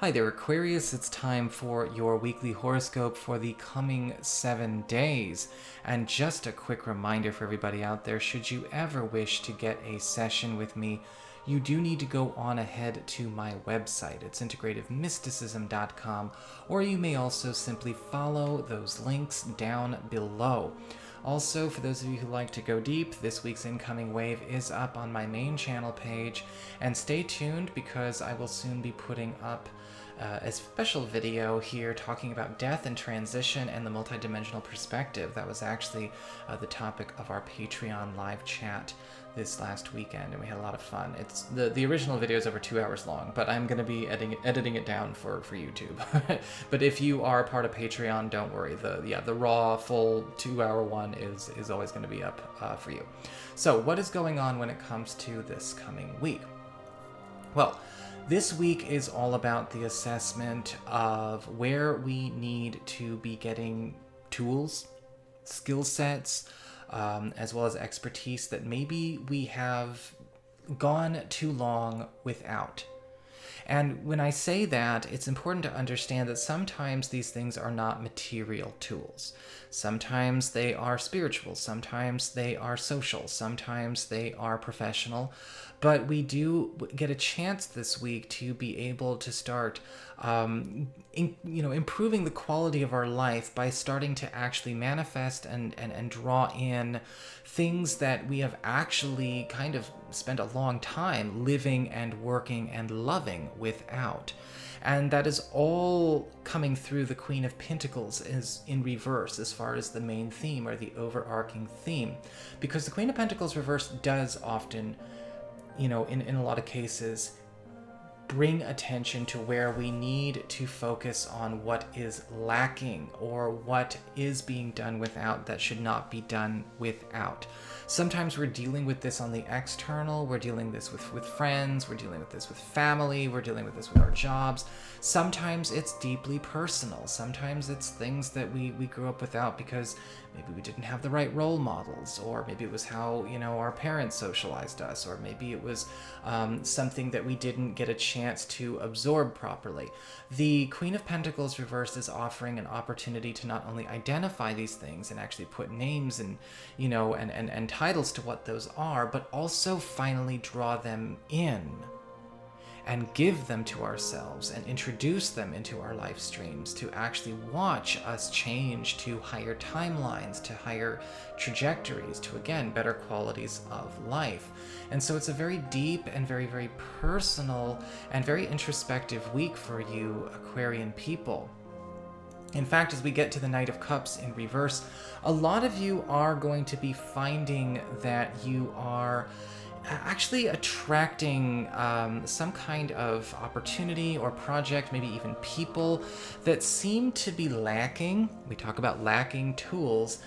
Hi there, Aquarius. It's time for your weekly horoscope for the coming 7 days. And just a quick reminder for everybody out there, should you ever wish to get a session with me, you do need to go on ahead to my website. It's integrativemysticism.com, or you may also simply follow those links down below. Also, for those of you who like to go deep, this week's incoming wave is up on my main channel page, and stay tuned because I will soon be putting up a special video here talking about death and transition and the multidimensional perspective. That was actually the topic of our Patreon live chat this last weekend, and we had a lot of fun. It's the original video is over 2 hours long, but I'm going to be editing it down for YouTube. But if you are a part of Patreon, don't worry. The raw full 2-hour one is always going to be up for you. So what is going on when it comes to this coming week? Well, this week is all about the assessment of where we need to be getting tools, skill sets, as well as expertise that maybe we have gone too long without. And when I say that, it's important to understand that sometimes these things are not material tools. Sometimes they are spiritual, sometimes they are social, sometimes they are professional. But we do get a chance this week to be able to start improving the quality of our life by starting to actually manifest and draw in things that we have actually kind of spent a long time living and working and loving without. And that is all coming through the Queen of Pentacles is in reverse as far as the main theme or the overarching theme. Because the Queen of Pentacles reverse does often, in a lot of cases, bring attention to where we need to focus on what is lacking or what is being done without that should not be done without. Sometimes we're dealing with this on the external, we're dealing this with friends, we're dealing with this with family, we're dealing with this with our jobs. Sometimes it's deeply personal. Sometimes it's things that we grew up without because maybe we didn't have the right role models, or maybe it was how, our parents socialized us, or maybe it was something that we didn't get a chance to absorb properly. The Queen of Pentacles reversed is offering an opportunity to not only identify these things and actually put names and, and titles to what those are, but also finally draw them in and give them to ourselves and introduce them into our life streams to actually watch us change to higher timelines, to higher trajectories, to, again, better qualities of life. And so it's a very deep and very, very personal and very introspective week for you Aquarian people. In fact, as we get to the Knight of Cups in reverse, a lot of you are going to be finding that you are actually attracting some kind of opportunity or project, maybe even people that seem to be lacking. We talk about lacking tools,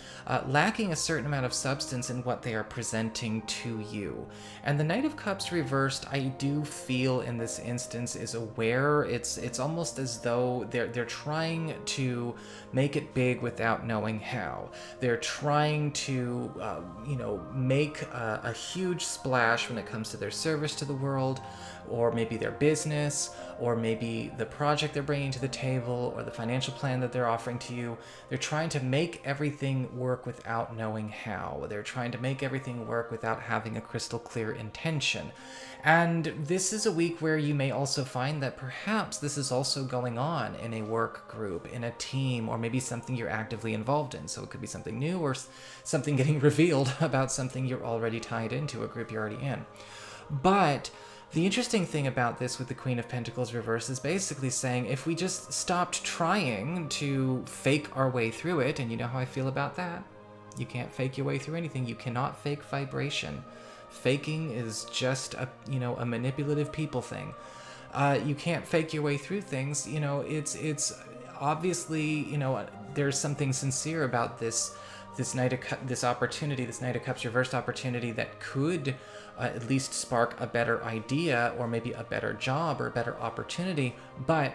lacking a certain amount of substance in what they are presenting to you. And the Knight of Cups reversed, I do feel in this instance, is aware. It's almost as though they're trying to make it big without knowing how. They're trying to make a huge splash when it comes to their service to the world, or maybe their business, or maybe the project they're bringing to the table, or the financial plan that they're offering to you. They're trying to make everything work without knowing how. They're trying to make everything work without having a crystal clear intention. And this is a week where you may also find that perhaps this is also going on in a work group, in a team, or maybe something you're actively involved in. So it could be something new or something getting revealed about something you're already tied into, a group you're already in. But the interesting thing about this with the Queen of Pentacles reverse is basically saying if we just stopped trying to fake our way through it, and you know how I feel about that? You can't fake your way through anything. You cannot fake vibration. Faking is just a manipulative people thing. You can't fake your way through things. It's obviously, there's something sincere about this Knight of Cups reversed opportunity that could at least spark a better idea, or maybe a better job or a better opportunity. But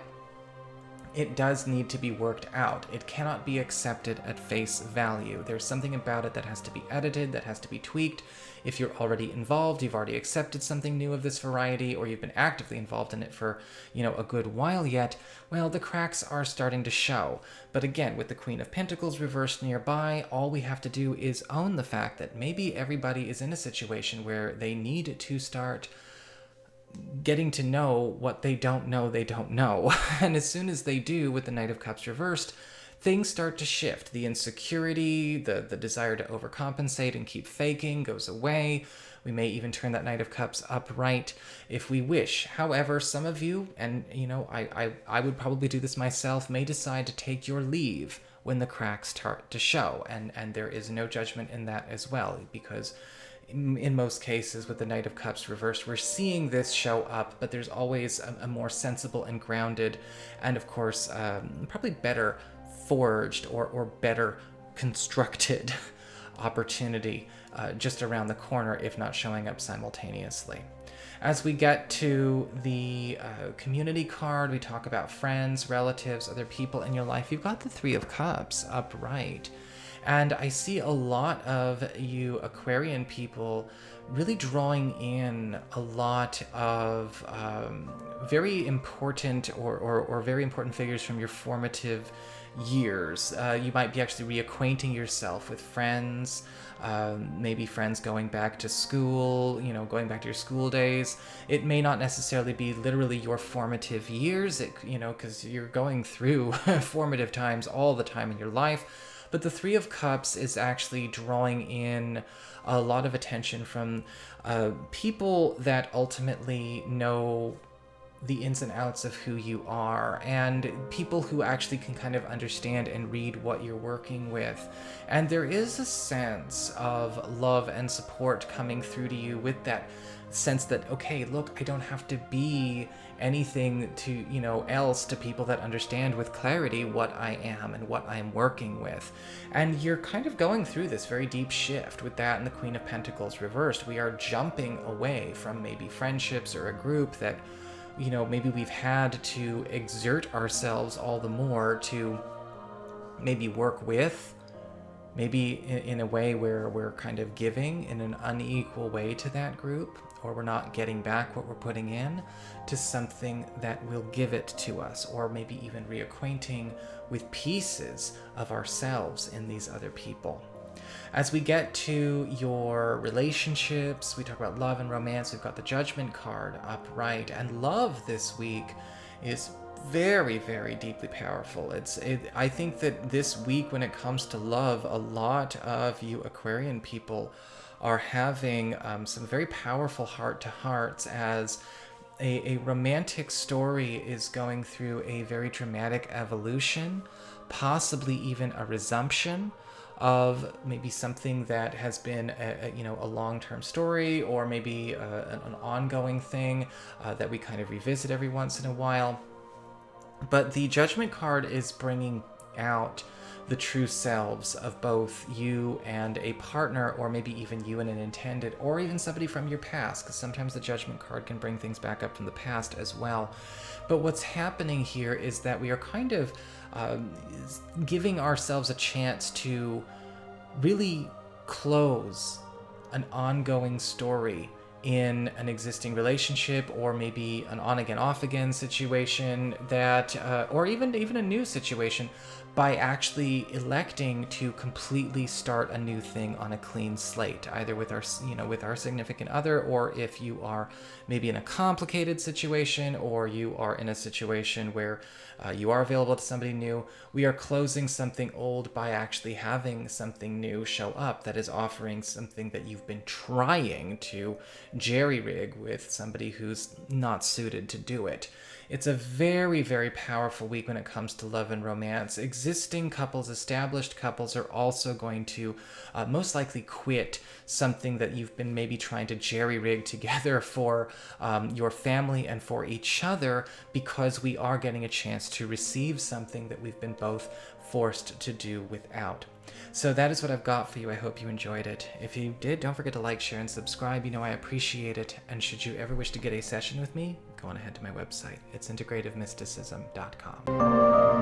it does need to be worked out. It cannot be accepted at face value. There's something about it that has to be edited, that has to be tweaked. If you're already involved, you've already accepted something new of this variety, or you've been actively involved in it for, a good while yet, well, the cracks are starting to show. But again, with the Queen of Pentacles reversed nearby, all we have to do is own the fact that maybe everybody is in a situation where they need to start getting to know what they don't know they don't know. And as soon as they do, with the Knight of Cups reversed, things start to shift. The insecurity, the desire to overcompensate and keep faking goes away. We may even turn that Knight of Cups upright if we wish. However, some of you, and I would probably do this myself, may decide to take your leave when the cracks start to show. And there is no judgment in that as well, because in most cases with the Knight of Cups reversed, we're seeing this show up, but there's always a more sensible and grounded, and of course, probably better forged or better constructed opportunity just around the corner, if not showing up simultaneously. As we get to the community card, we talk about friends, relatives, other people in your life. You've got the Three of Cups upright. And I see a lot of you Aquarian people really drawing in a lot of very important or very important figures from your formative years. You might be actually reacquainting yourself with friends, maybe friends going back to school, going back to your school days. It may not necessarily be literally your formative years, because you're going through formative times all the time in your life. But the Three of Cups is actually drawing in a lot of attention from people that ultimately know the ins and outs of who you are, and people who actually can kind of understand and read what you're working with. And there is a sense of love and support coming through to you, with that sense that, okay, look, I don't have to be anything to else to people that understand with clarity what I am and what I'm working with. And you're kind of going through this very deep shift with that and the Queen of Pentacles reversed. We are jumping away from maybe friendships or a group that maybe we've had to exert ourselves all the more to maybe work with, maybe in a way where we're kind of giving in an unequal way to that group, or we're not getting back what we're putting in, to something that will give it to us, or maybe even reacquainting with pieces of ourselves in these other people. As we get to your relationships, we talk about love and romance. We've got the Judgment card upright, and love this week is very, very deeply powerful. I think that this week, when it comes to love, a lot of you Aquarian people are having some very powerful heart-to-hearts, as a romantic story is going through a very dramatic evolution, possibly even a resumption of maybe something that has been a long-term story, or maybe an ongoing thing that we kind of revisit every once in a while. But the Judgment card is bringing out the true selves of both you and a partner, or maybe even you and an intended, or even somebody from your past, because sometimes the Judgment card can bring things back up from the past as well. But what's happening here is that we are kind of giving ourselves a chance to really close an ongoing story in an existing relationship, or maybe an on again off again situation, that or even a new situation, by actually electing to completely start a new thing on a clean slate, either with our significant other, or if you are maybe in a complicated situation, or you are in a situation where you are available to somebody new. We are closing something old by actually having something new show up that is offering something that you've been trying to jerry-rig with somebody who's not suited to do it. It's a very, very powerful week when it comes to love and romance. Existing couples, established couples, are also going to most likely quit something that you've been maybe trying to jerry-rig together for your family and for each other, because we are getting a chance to receive something that we've been both forced to do without. So that is what I've got for you. I hope you enjoyed it. If you did, don't forget to like, share, and subscribe. I appreciate it. And should you ever wish to get a session with me, go on ahead to my website. It's integrativemysticism.com.